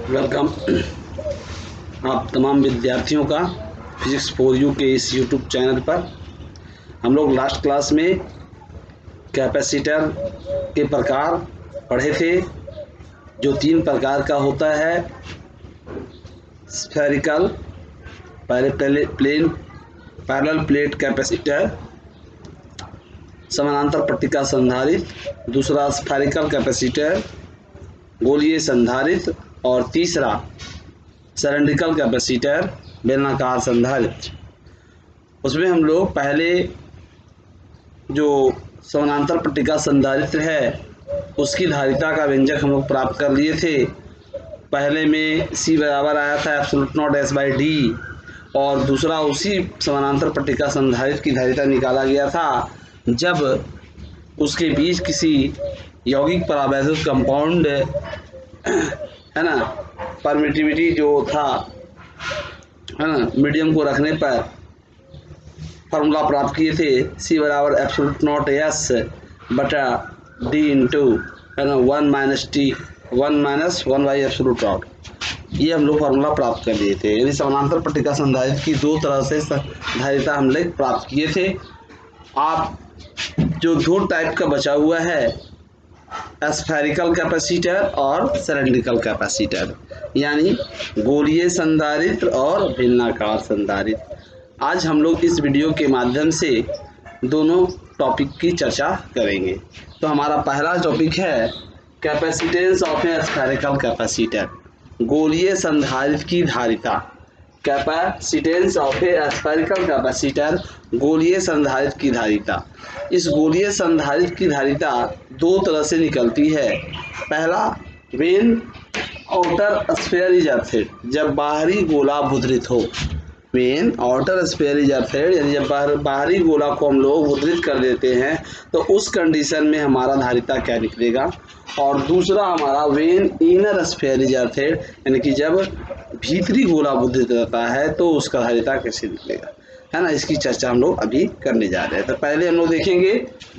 Welcome आप तमाम विद्यार्थियों का फिजिक्स फॉर यू के इस यूट्यूब चैनल पर। हम लोग लास्ट क्लास में कैपेसिटर के प्रकार पढ़े थे, जो 3 प्रकार का होता है। स्फेरिकल पैरेलल प्लेट कैपेसिटर, समानांतर पट्टिका संधारित्र, दूसरा स्फेरिकल कैपेसिटर गोलीय संधारित्र, और तीसरा सिलेंड्रिकल कैपेसिटर बेलनाकार संधारित्र। उसमें हम लोग पहले जो समानांतर पट्टिका संधारित्र है उसकी धारिता का व्यंजक हम लोग प्राप्त कर लिए थे। पहले में C बराबर आया था एब्सोल्यूट नॉट S/D, और दूसरा उसी समानांतर पट्टिका संधारित्र की धारिता निकाला गया था जब उसके बीच किसी यौगिक परावैद्युत कंपाउंड है ना परमिटिविटी जो था है ना मीडियम को रखने पर फार्मूला प्राप्त किए थे। C बराबर एब्सोल्यूट नॉट S/D इंटू है ना 1 - 1 ये हम लोग फार्मूला प्राप्त कर लिए थे। यानी समानांतर पट्टिका संधारित्र की 2 तरह से धारिता हम लोग प्राप्त किए थे। आप जो 2 टाइप का बचा हुआ है, स्फेरिकल कैपेसिटर और सिलेंड्रिकल कैपेसिटर, यानी गोलीय संधारित्र और बेलनाकार संधारित्र। आज हम लोग इस वीडियो के माध्यम से दोनों टॉपिक की चर्चा करेंगे। तो हमारा पहला टॉपिक है capacitance of A spherical capacitor, गोलीय संधारित्र की धारिता। Capacitance of A spherical capacitor, गोलीय संधारित्र की धारिता। इस गोलीय संधारित्र की धारिता 2 तरह से निकलती है। पहला, व्हेन आउटर स्फीयर इज अर्थिड, जब बाहरी गोला मुद्रित हो। व्हेन आउटर स्फीयर इज अर्थिड, यानी जब बाहरी गोला को हम लोग मुद्रित कर देते हैं तो उस कंडीशन में हमारा धारिता क्या निकलेगा। और दूसरा हमारा व्हेन इनर स्फीयर इज अर्थिड, यानी कि जब भीतरी गोला मुद्रित रहता है तो उसका धारिता कैसे निकलेगा, है ना। इसकी चर्चा हम लोग अभी करने जा रहे हैं। तो पहले हम लोग देखेंगे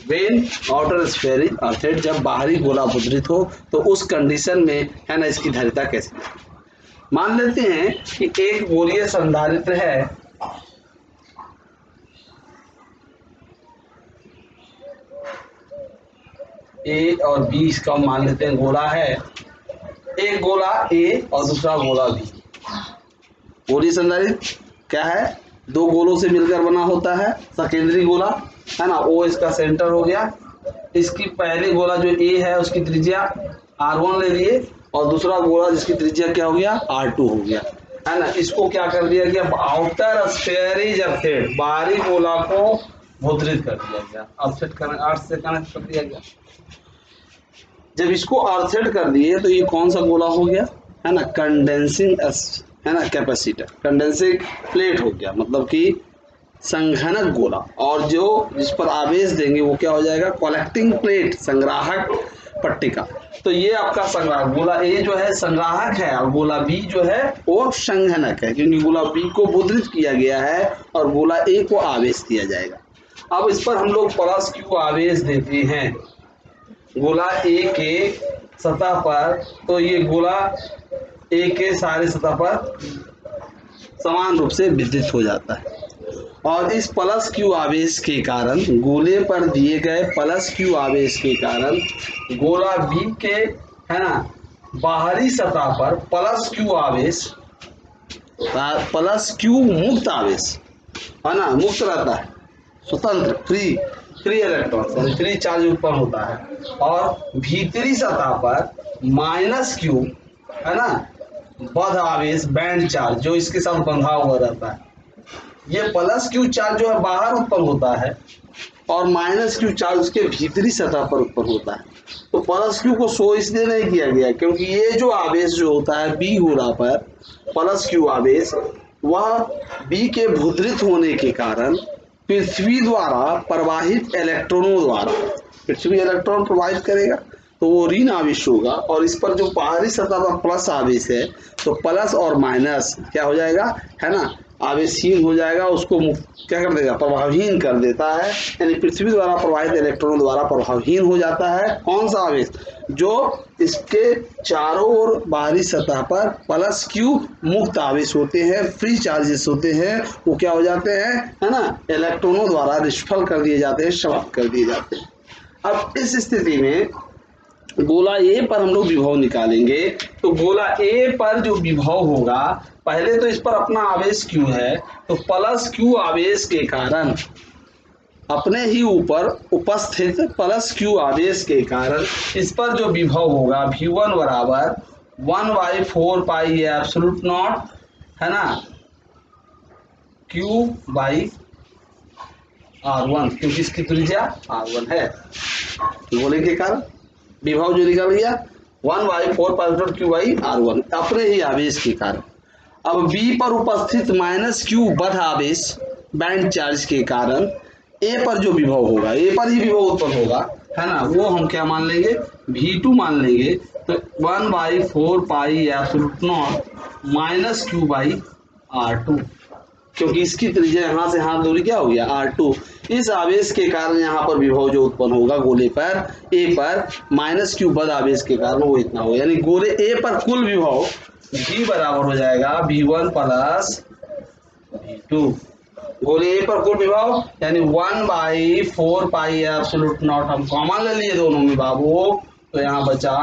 व्हेन आउटर स्फीयर इज अर्थिड, जब बाहरी गोला मुद्रित हो तो उस कंडीशन में है ना इसकी धारिता कैसे। मान लेते हैं कि एक गोलीय संधारित्र है, A और B इसका मान लेते हैं गोला है। एक गोला A और दूसरा गोला B। गोलीय संधारित्र क्या है, 2 गोलों से मिलकर बना होता है। सकेंद्री गोला है ना, O इसका सेंटर हो गया। इसकी पहली गोला जो A है उसकी त्रिज्या R1 ले लिए, और दूसरा गोला जिसकी त्रिज्या क्या हो गया, R2 हो गया, है ना। इसको क्या कर दिया गया, आउटर स्फीयर इज अर्थिड, बाहरी गोला को मुद्रित कर दिया गया। अर्थिड अर्थ से कनेक्ट कर दिया गया। जब इसको अर्थिड कर दिए तो ये कौन सा गोला हो गया, है ना, कंडेंसिंग है ना कैपेसिटर, कंडेंसिंग प्लेट हो गया, मतलब कि संघनक गोला। और जो जिस पर आवेश देंगे वो क्या हो जाएगा, कलेक्टिंग प्लेट, संग्राहक पट्टिका। तो ये आपका संग्राहक गोला A जो है संग्राहक है, और गोला B जो है वो संघनक है, क्योंकि गोला B को मुद्रित किया गया है और गोला A को आवेश दिया जाएगा। अब इस पर हम लोग प्लस Q आवेश देते हैं गोला A के सतह पर, तो ये गोला A के सारे सतह पर समान रूप से विद्युत हो जाता है। और इस प्लस Q आवेश के कारण, गोले पर दिए गए प्लस Q आवेश के कारण गोला B के है ना बाहरी सतह पर प्लस Q आवेश, प्लस Q मुक्त आवेश है ना, मुक्त रहता है, स्वतंत्र फ्री इलेक्ट्रॉन यानी फ्री चार्ज उत्पन्न होता है। और भीतरी सतह पर माइनस Q है ना बद्ध आवेश, बैंड चार्ज जो इसके साथ बंधा हुआ रहता है। ये प्लस Q चार्ज जो है बाहर उत्पन्न होता है और माइनस Q चार्ज उसके भीतरी सतह पर उत्पन्न होता है। तो प्लस Q को शो इसलिए नहीं किया गया क्योंकि ये जो आवेश जो होता है B गोला पर प्लस Q आवेश, वह B के मुद्रित होने के कारण पृथ्वी द्वारा प्रवाहित इलेक्ट्रॉनों द्वारा, पृथ्वी इलेक्ट्रॉन प्रवाहित करेगा तो वो ऋण आवेश होगा, और इस पर जो बाहरी सतह पर प्लस आवेश है तो प्लस और माइनस क्या हो जाएगा, है ना, आवेशहीन हो जाएगा, उसको क्या कर देगा, प्रभावहीन कर देता है, यानी पृथ्वी द्वारा प्रवाहित इलेक्ट्रॉनों द्वारा प्रभावहीन हो जाता है। कौन सा आवेश, जो इसके चारों ओर बाहरी सतह पर प्लस क्यू मुक्त आवेश होते हैं, फ्री चार्जेस होते हैं, वो क्या हो जाते हैं, है ना, इलेक्ट्रॉनों द्वारा निष्फल कर दिए जाते हैं, समाप्त कर दिए जाते हैं। अब इस स्थिति में गोला ए पर हम लोग विभव निकालेंगे। तो गोला ए पर जो विभव होगा, पहले तो इस पर अपना आवेश क्यू है, तो प्लस क्यू आवेश के कारण, अपने ही ऊपर उपस्थित प्लस क्यू आवेश के कारण इस पर जो विभव होगा V1 बराबर 1/4 एब्सोल्यूट नॉट, है ना, Q बाई R1, क्योंकि इसकी त्रिज्या R1 है, गोले के कारण विभव जो निकल गया 1/4 Q बाई R1, अपने ही आवेश के कारण। अब B पर उपस्थित -Q बध आवेश बैंड चार्ज के कारण ए पर जो विभव होगा, ए पर ही विभव उत्पन्न होगा, है ना, वो हम क्या मान लेंगे, V2 मान लेंगे। तो 1/4 absolute not -Q by R2, क्योंकि इसकी त्रिज्या यहाँ से यहाँ दूरी क्या हो गया, R2। इस आवेश के कारण यहाँ पर विभव जो उत्पन्न होगा गोले पर ए पर -Q बद आवेश के कारण वो इतना होगा, यानी गोले ए पर कुल विभव V बराबर हो जाएगा V1 प्लस V2। गोले ए पर कुल विभव यानी 1/4 एब्सोल्यूट नॉट हम कॉमन ले लिए दोनों में बाबू, तो यहाँ बचा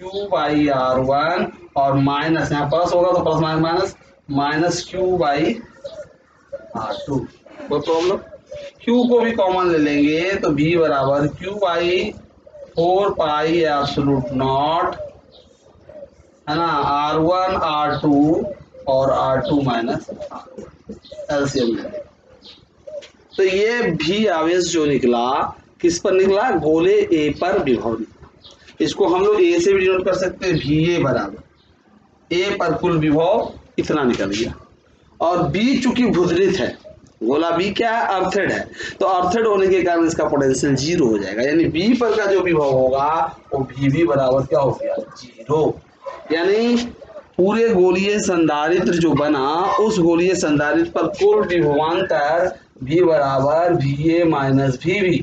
Q बाई R1 और माइनस, यहाँ प्लस होगा तो plus minus Q by R2। कोई प्रॉब्लम, Q को भी कॉमन ले लेंगे तो V बराबर Q बाई 4 एब्सोल्यूट नॉट, है ना, R1 R2 और R2 माइनस एलसीएम ले। तो ये भी आवेश जो निकला किस पर निकला, गोले ए पर विभव निकला। इसको हम लोग ए से भी डिनोट कर सकते हैं, VA बराबर ए पर कुल विभव इतना निकल गया। और बी चूंकि भुदरित है, गोला बी क्या है, अर्थेड है, तो अर्थेड होने के कारण इसका पोटेंशियल 0 हो जाएगा, यानी बी पर का जो विभव होगा वो VB बराबर क्या हो गया, 0। यानी पूरे गोलीय संधारित्र जो बना, उस गोलीय संधारित्र पर कुल विभवांतर V बराबर VA माइनस VB।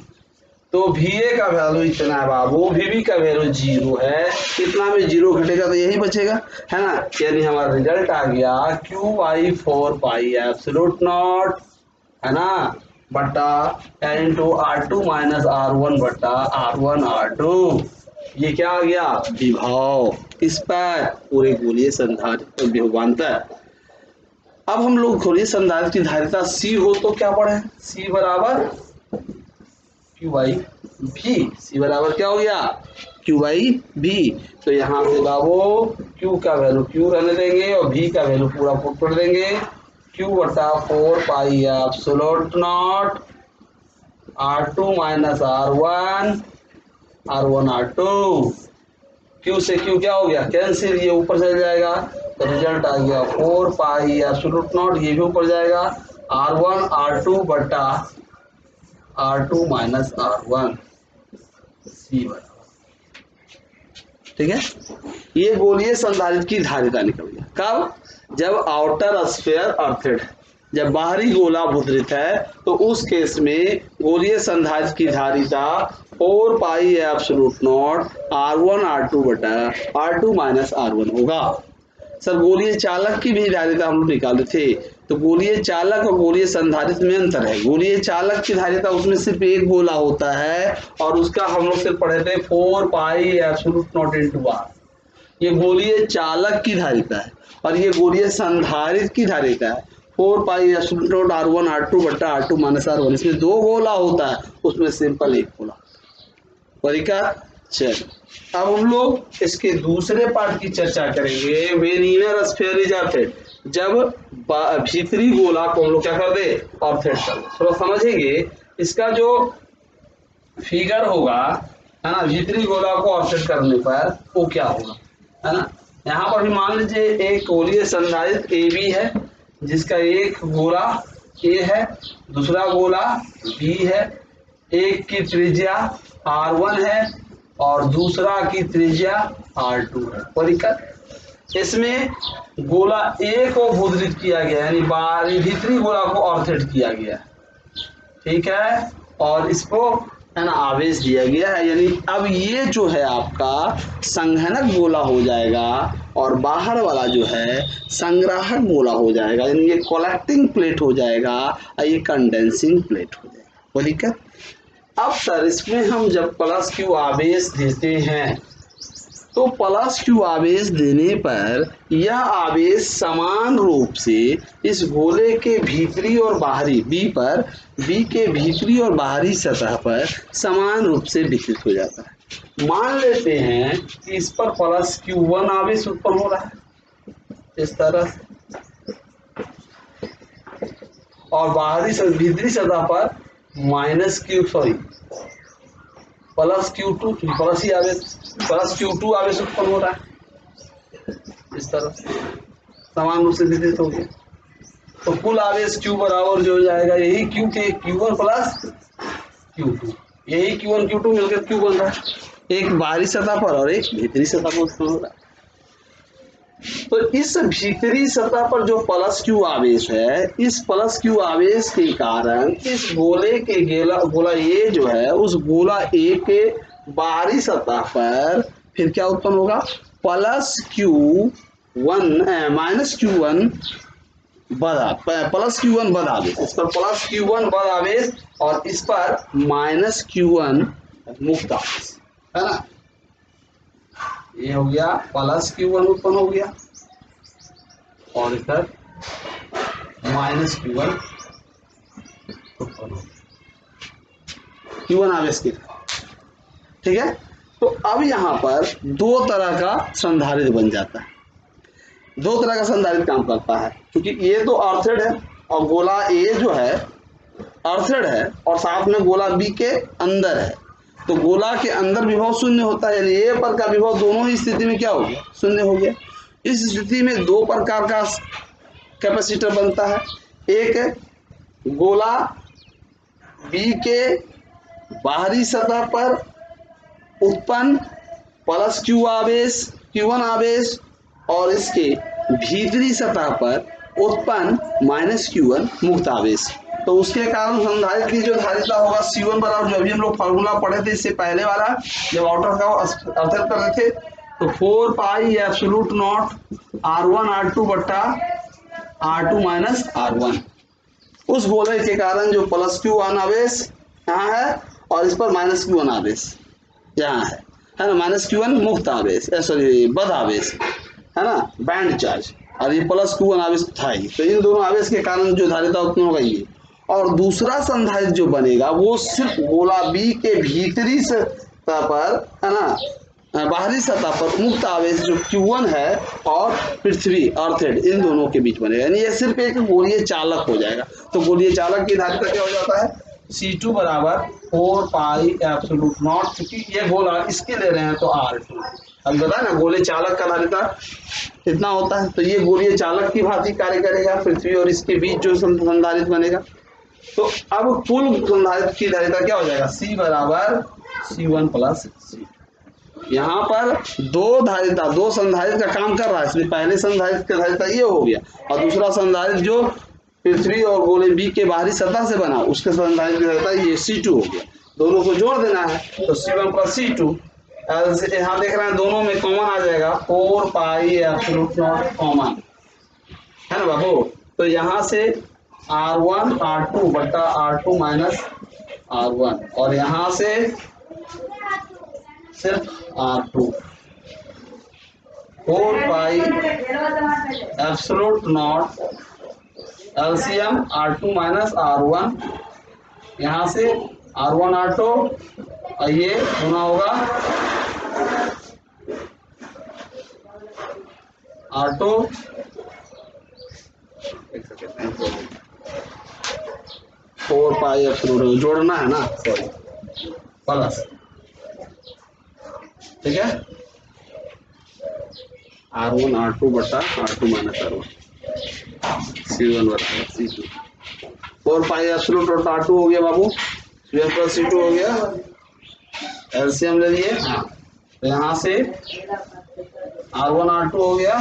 तो VA का वैल्यू इतना है बाबू, VB का वैल्यू 0 है, इतना में 0 घटेगा तो यही बचेगा, है ना, यानी हमारा रिजल्ट आ गया Q बाई 4 एब्सोल्यूट नॉट, है ना, बट्टा इंटू R2 माइनस R1 बट्टा R1 R2। ये क्या आ गया, विभव इस पर पूरे गोलीय संधारित्र पर विभवांतर। अब हम लोग गोलीय संधारित्र की धारिता C हो तो क्या पढ़े, C बराबर Q बाई V, C बराबर क्या हो गया, Q बाई V। तो यहाँ से बाबू Q का वैल्यू Q रहने देंगे और V का वैल्यू पूरा पुट कर देंगे, Q बटा 4 absolute not R2 minus R1 R2। Q से Q क्या हो गया, कैंसिल, ये ऊपर चल जाएगा, तो रिजल्ट आ गया 4 एब्सोल्यूट नॉट, ये भी ऊपर जाएगा, R1 R2 बटा R2 माइनस R1, C बराबर, ठीक है। ये गोलीय संधारित्र की धारिता निकल गया। कब, जब आउटर स्फीयर अर्थेड है, जब बाहरी गोला भुदरित है, तो उस केस में गोलीय संधारित्र की धारिता 4 एब्सोल्यूट नॉट R1 R2 बटा R2 माइनस R1 होगा। सर गोलीय चालक की भी धारिता हम लोग निकाले थे, तो गोलीय चालक और गोलीय संधारित्र में अंतर है। गोलीय चालक की धारिता उसमें सिर्फ एक गोला होता है और उसका हम लोग सिर्फ पढ़े थे 4 एब्सोल्यूट नॉट इनटू R। ये गोलीय चालक की धारिता है और ये गोलीय संधारित्र की धारिता है 4 एब्सोल्यूट नॉट R1 R2 बट्टा R2 माइनस R1। इसमें दो गोला होता है, उसमें सिंपल एक गोला। तरीका चल, अब हम लोग इसके दूसरे पार्ट की चर्चा करेंगे, व्हेन इनर स्फीयर इज अर्थेड, जब भीतरी गोला को हम लोग क्या कर दे, अर्थेड कर दे। थोड़ा समझेंगे, इसका जो फिगर होगा, है ना, भीतरी गोला को अर्थेड करने पर वो क्या होगा, है ना। यहाँ पर भी मान लीजिए एक गोलीय संधारित्र AB है, जिसका एक गोला A है, दूसरा गोला B है, एक की त्रिज्या R1 है और दूसरा की त्रिज्या R2 है। कोई दिक्कत, इसमें गोला ए को भूदरित किया गया, यानी बाहरी भीतरी गोला को ऑर्थेट किया गया, ठीक है, और इसको है ना आवेश दिया गया है। यानी अब ये जो है आपका संघनक गोला हो जाएगा और बाहर वाला जो है संग्राहक गोला हो जाएगा, यानी ये कलेक्टिंग प्लेट हो जाएगा और ये कंडेंसिंग प्लेट हो जाएगा। कोई दिक्कत? अब सर इसमें हम जब प्लस क्यू आवेश देते हैं तो प्लस क्यू आवेश देने पर यह आवेश समान रूप से इस गोले के भीतरी और बाहरी बी के भीतरी और बाहरी सतह पर समान रूप से वितरित हो जाता है। मान लेते हैं कि इस पर प्लस Q1 आवेश उत्पन्न हो रहा है इस तरह से, और भीतरी सतह पर प्लस Q2 आवेश उत्पन्न हो रहा है इस तरह समान रूप से वितरित हो गया। तो कुल आवेश Q बराबर जो हो जाएगा यही Q के Q1 प्लस Q2, यही Q1 Q2 मिलकर Q बन रहा है, एक बाहरी सतह पर और एक भीतरी सतह पर उत्पन्न हो रहा है। तो इस भीतरी सतह पर जो प्लस क्यू आवेश है, इस प्लस क्यू आवेश के कारण इस गोले के गोला ए जो है उस गोला ए के बाहरी सतह पर फिर क्या उत्पन्न होगा? प्लस Q1 प्लस Q1 बद आवेश, इस पर प्लस Q1 बद आवेश और इस पर माइनस Q1 मुक्त आवेश, है ना। ये हो गया प्लस Q1 उत्पन्न हो गया और इधर माइनस Q1 उत्पन्न हो गया, Q1 आवेश की, ठीक है। तो अब यहाँ पर दो तरह का संधारित्र बन जाता है, दो तरह का संधारित्र काम करता है, क्योंकि ये तो अर्थेड है और गोला ए जो है अर्थेड है और साथ में गोला बी के अंदर है, तो गोला के अंदर विभव शून्य होता है, यानी ए पर का विभव दोनों ही स्थिति में क्या हो गया? शून्य हो गया। इस स्थिति में दो प्रकार का कैपेसिटर बनता है, एक गोला बी के बाहरी सतह पर उत्पन्न प्लस Q1 आवेश और इसके भीतरी सतह पर उत्पन्न माइनस Q1 मुक्त आवेश। तो उसके कारण संधारित्र की जो धारिता होगा C1 बराबर, जो अभी हम लोग फार्मूला पढ़े थे इससे पहले वाला, जब आउटर का अर्थात कर रहे थे, तो 4 पाई एब्सोल्यूट नॉट R1 R2 बट्टा R2 माइनस R1। उस गोले के कारण जो प्लस Q1 आवेश यहाँ है और इस पर माइनस Q1 आवेश यहाँ है ना, माइनस Q1 मुक्त आवेश, सॉरी बद आवेश, है ना, बैंड चार्ज, और ये प्लस Q1 आवेश था ही। तो इन दोनों आवेश के कारण जो धारिता उत्पन्न होगा ये, और दूसरा संधारित्र जो बनेगा वो सिर्फ गोला बी के भीतरी सतह पर, है ना, बाहरी सतह पर मुक्त आवेश जो Q1 है और पृथ्वी अर्थेड इन दोनों के बीच बनेगा, यानी ये सिर्फ एक गोलीय चालक हो जाएगा। तो गोलीय चालक की धारिता क्या हो जाता है? C2 बराबर 4 पाई एब्सोल्यूट नॉट, क्योंकि ये गोला इसके ले रहे हैं तो R2, अब बताया ना गोलीय चालक का धारिता इतना होता है, तो ये गोलीय चालक की भांति कार्य करेगा पृथ्वी और इसके बीच जो संधारित्र बनेगा। तो अब कुल संधारित्र की धारिता क्या हो जाएगा? C बराबर C1 प्लस C2। यहाँ पर दो संधारित्र का काम कर रहा है, इसलिए पहले संधारित्र का धारिता ये हो गया और दूसरा संधारित्र जो पृथ्वी और गोले बी के बाहरी सतह से बना उसके संधारित्र की धारिता ये C2 हो गया। दोनों को जोड़ देना है तो C1 प्लस C2, यहाँ देख रहे हैं दोनों में कॉमन आ जाएगा, 4 पाई एब्सोल्यूट नॉट कॉमन, है ना बाबू। तो यहाँ से R1 R2 बटा R2 माइनस R1 और यहाँ से सिर्फ R2, 4 pi absolute not LCM R2 minus R1, यहाँ से R1 R2 और ये गुना होगा R2, 4 पाई एब्सोल्यूट जोड़ना है ना, सॉरी प्लस, ठीक है, R1 R2 बटा R2 माइनस R1, C1 बराबर C2, 4 पाई एब्सोल्यूट और R2 हो गया बाबू, C1 प्लस C2 हो गया, एलसीएम ले लिए। तो यहाँ से R1 R2 हो गया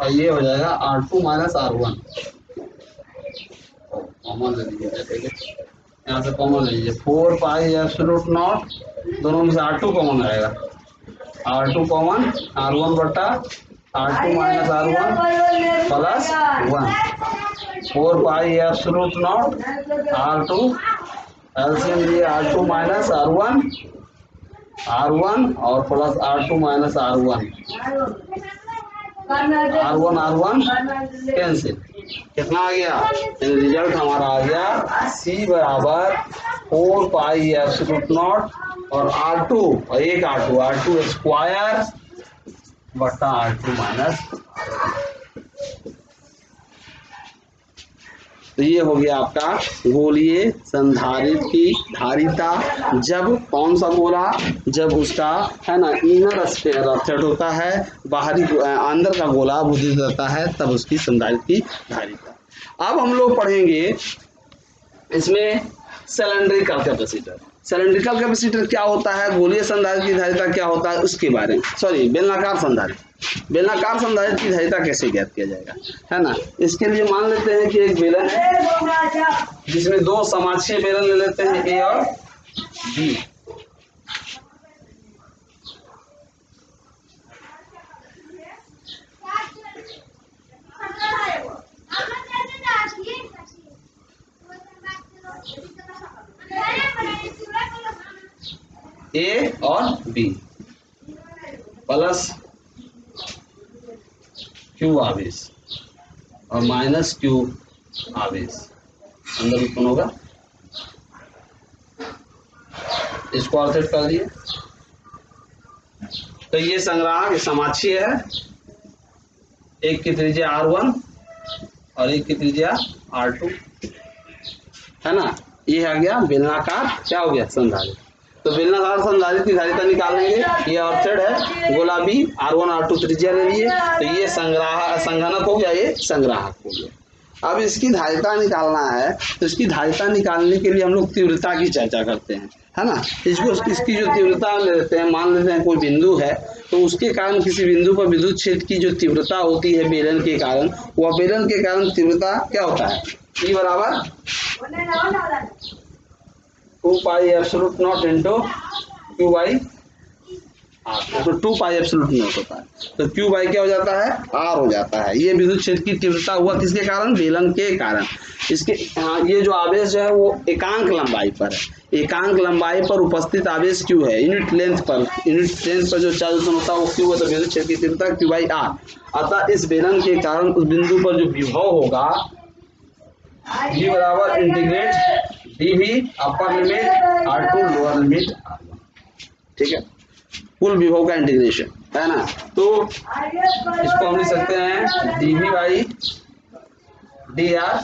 और ये हो जाएगा R2 माइनस R1। कॉमन ले लीजिए, ठीक है, यहाँ से कॉमन ले लीजिए 4 पाई एब्सोल्यूट नॉट, दोनों में से R2 कॉमन आएगा, R2 कॉमन, R1 बटा R2 minus R1 plus 1, 4 pi absolute not R2, LCM लिए R2 माइनस R1 और plus R2 minus R1 cancel, कितना आ गया, रिजल्ट हमारा आ गया C बराबर 4 पाई एब्सोल्यूट नॉट और R2 और एक R2 स्क्वायर बटा R2 माइनस। तो ये हो गया आपका गोलीय संधारित्र की धारिता। जब कौन सा गोला, जब उसका है ना इनर स्फीयर ऑब्जेक्ट होता है, बाहरी अंदर का गोला अवरुद्ध रहता है, तब उसकी संधारित्र की धारिता। अब हम लोग पढ़ेंगे इसमें सिलेंड्रिकल कैपेसिटर। सिलेंड्रिकल कैपेसिटर क्या होता है, गोलीय संधारित्र की धारिता क्या होता है उसके बारे में, सॉरी बेलनाकार संधारित्र, बेलनाकार संधारित्र की धारिता कैसे ज्ञात किया जाएगा, है ना। इसके लिए मान लेते हैं कि एक बेलन है जिसमें दो समाक्षीय बेलन ले लेते हैं ए और बी। ए और बी प्लस क्यू आवेश और माइनस क्यू आवेश अंदर उत्पन्न होगा, इसको ऑफसेट कर दिए। तो ये संग्राहक समाक्षीय है, एक की त्रिज्या R1 और एक की त्रिज्या R2, है ना। ये आ गया बेलनाकार, क्या हो गया संधारित्र। तो बेलनाकार संधारित्र की धारिता निकालेंगे, ये ऑफसेट है, गोला भी R1 R2 त्रिज्या ले लिए, तो ये संघनक हो गया, ये संग्राहक हो गया। अब इसकी धारिता निकालना है, तो इसकी धारिता निकालने के लिए हम लोग तीव्रता की चर्चा करते हैं, है ना। इसकी जो तीव्रता लेते हैं, मान लेते हैं कोई बिंदु है, तो उसके कारण किसी बिंदु पर विद्युत क्षेत्र की जो तीव्रता होती है बेलन के कारण, वह बेलन के कारण तीव्रता क्या होता है, E बराबर 2 pi absolute nought into Q by R. तो 2 पाई एब्सोल्यूट नॉट होता है, तो क्यू बाई क्या हो जाता है, आर हो जाता है। ये विद्युत क्षेत्र की तीव्रता हुआ किसके कारण, बेलन के कारण। इसके ये जो आवेश जो है वो एकांक लंबाई पर है, एकांक लंबाई पर उपस्थित आवेश क्यू है, यूनिट लेंथ पर जो चार्ज होता है वो क्यू है, तो विद्युत क्षेत्र की तीव्रता क्यू बाई आर। अतः इस बेलन के कारण उस बिंदु पर जो विभव होगा V बराबर इंटीग्रेट dV अपर limit R2 lower limit R1, ठीक है, कुल विभव का इंटीग्रेशन, है ना। तो इसको हम लिख सकते हैं dV by dr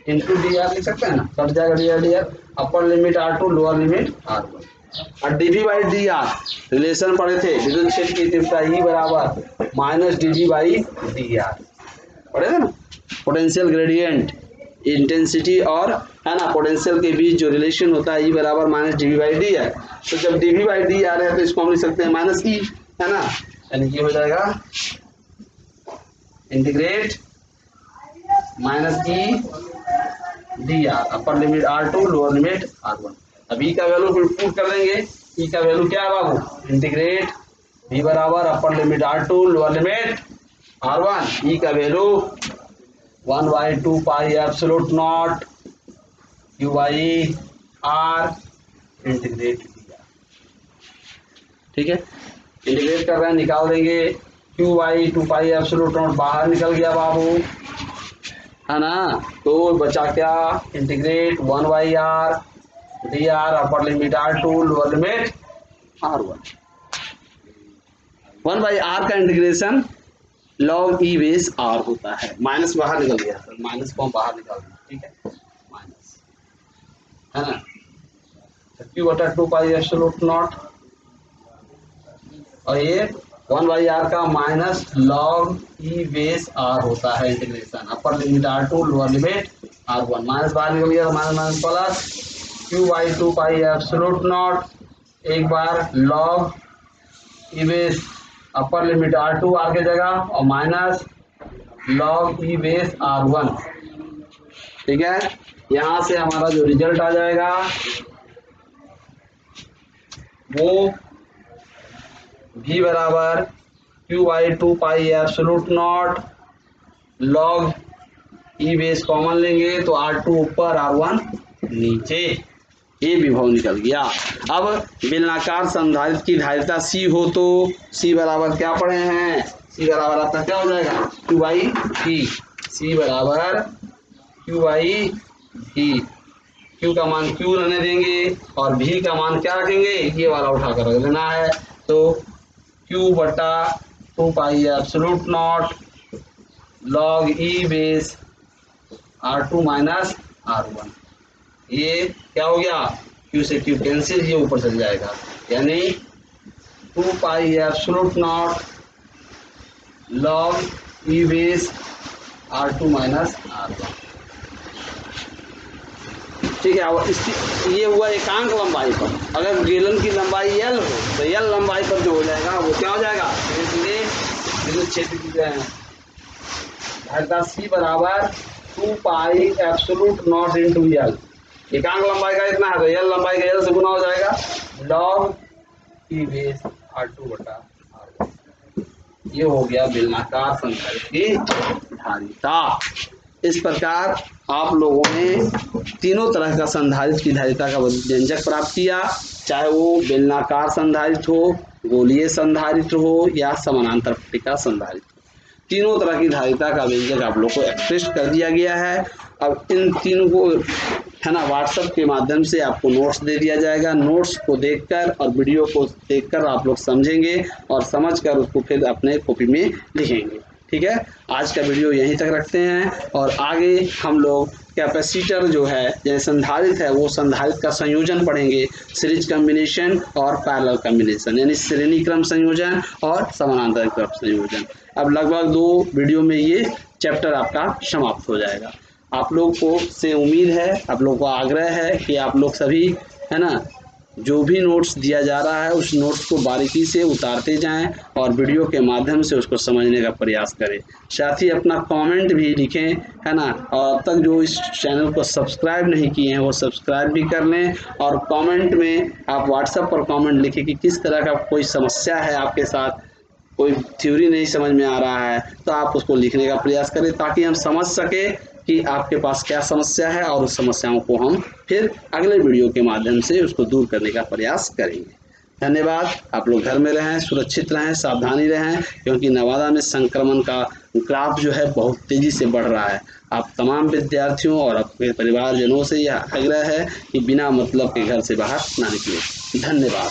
into dr लिख सकते हैं ना, कट जाएगा dr upper limit R2 lower limit R1। और dV बाई dr रिलेशन पढ़े थे, विद्युत क्षेत्र की तीव्रता E बराबर माइनस dV बाई dr पढ़े थे ना, पोटेंशियल ग्रेडियंट इंटेंसिटी और, है ना, पोटेंशियल के बीच जो रिलेशन होता है E बराबर माइनस dV बाई डी है। तो जब dV बाई डी आ रहा है तो इसको हम लिख सकते हैं माइनस E, है ना, यानी कि हो जाएगा integrate minus E dr upper limit R2 lower limit R1। अब E का वैल्यू पुट कर देंगे, E का वैल्यू क्या है बाबू, इंटीग्रेट V बराबर upper limit R2 lower limit R1, E का value 1/2 pi absolute naught q by r integrate किया, ठीक है, इंटीग्रेट कर रहे हैं, निकाल देंगे q by 2 pi absolute naught बाहर निकल गया बाबू, है ना। तो बचा क्या, integrate 1/r dr upper limit R2 lower limit R1। 1/r का integration log E base are होता है, माइनस बाहर निकल गया, माइनस को हम बाहर निकाल दें, ठीक है, माइनस, है ना। क्यू बटा 2 पाई एब्सोल्यूट नॉट और ये 1/r का minus log E base are होता है integration upper limit R2 lower limit R1, minus बाहर निकल गया, minus minus plus Q by 2 pi absolute nought एक बार लॉग ई base upper limit R2 R की जगह और minus log E base R1। ठीक है, यहां से हमारा जो रिजल्ट आ जाएगा वो V बराबर Q by 2 pi absolute nought log E base common लेंगे तो R2 ऊपर R1 नीचे, ये विभव निकल गया। अब बेलनाकार संधारित्र की धारिता C हो तो C बराबर क्या पढ़े हैं, C बराबर आपका क्या हो जाएगा Q बाई V। C बराबर Q बाई V, Q का मान Q रहने देंगे और V का मान क्या रखेंगे, ये वाला उठाकर रख देना है। तो Q बटा 2 pi absolute nought log E base R2 minus R1। ये क्या हो गया, Q से Q कैंसिल, ये ऊपर चल जाएगा, यानी 2 pi absolute nought log E base R2 minus R1। ठीक है, अब ये हुआ एकांक लंबाई पर। अगर गेलन की लंबाई L हो तो L लंबाई पर जो हो जाएगा वो क्या हो जाएगा, इसलिए विद्युत क्षेत्र की धारिता C बराबर 2 pi absolute not into L। एकांक लंबाई का इतना है तो L लंबाई का L से गुना हो जाएगा log E बेस R2 बटा R1। ये हो गया बेलनाकार संधारित्र की धारिता। इस प्रकार आप लोगों ने तीनों तरह का संधारित्र की धारिता का व्यंजक प्राप्त किया, चाहे वो बेलनाकार संधारित्र हो, गोलीय संधारित्र हो या समानांतर पट्टिका संधारित्र। तीनों तरह की धारिता का व्यंजक आप लोग को एक्सप्रेस कर दिया गया है। अब इन तीनों को है ना व्हाट्सएप के माध्यम से आपको नोट्स दे दिया जाएगा। नोट्स को देखकर और वीडियो को देखकर आप लोग समझेंगे और समझकर उसको फिर अपने कॉपी में लिखेंगे। ठीक है, आज का वीडियो यहीं तक रखते हैं और आगे हम लोग कैपेसिटर जो है जैसे संधारित्र है वो संधारित्र का संयोजन पढ़ेंगे, सीरीज कॉम्बिनेशन और पैरेलल कॉम्बिनेशन, यानी श्रेणी क्रम संयोजन और समानांतर क्रम संयोजन। अब लगभग 2 वीडियो में ये चैप्टर आपका समाप्त हो जाएगा। आप लोग को से उम्मीद है, आप लोग को आग्रह है कि आप लोग सभी है ना जो भी नोट्स दिया जा रहा है उस नोट्स को बारीकी से उतारते जाएं और वीडियो के माध्यम से उसको समझने का प्रयास करें। साथ ही अपना कमेंट भी लिखें, है ना, और अब तक जो इस चैनल को सब्सक्राइब नहीं किए हैं वो सब्सक्राइब भी कर लें। और कमेंट में आप व्हाट्सएप पर कमेंट लिखें कि किस तरह का कोई समस्या है आपके साथ, कोई थ्योरी नहीं समझ में आ रहा है तो आप उसको लिखने का प्रयास करें ताकि हम समझ सकें कि आपके पास क्या समस्या है और उस समस्याओं को हम फिर अगले वीडियो के माध्यम से उसको दूर करने का प्रयास करेंगे। धन्यवाद। आप लोग घर में रहें, सुरक्षित रहें, सावधानी रहें, क्योंकि नवादा में संक्रमण का ग्राफ जो है बहुत तेज़ी से बढ़ रहा है। आप तमाम विद्यार्थियों और अपने परिवारजनों से यह आग्रह है कि बिना मतलब के घर से बाहर ना निकलें। धन्यवाद।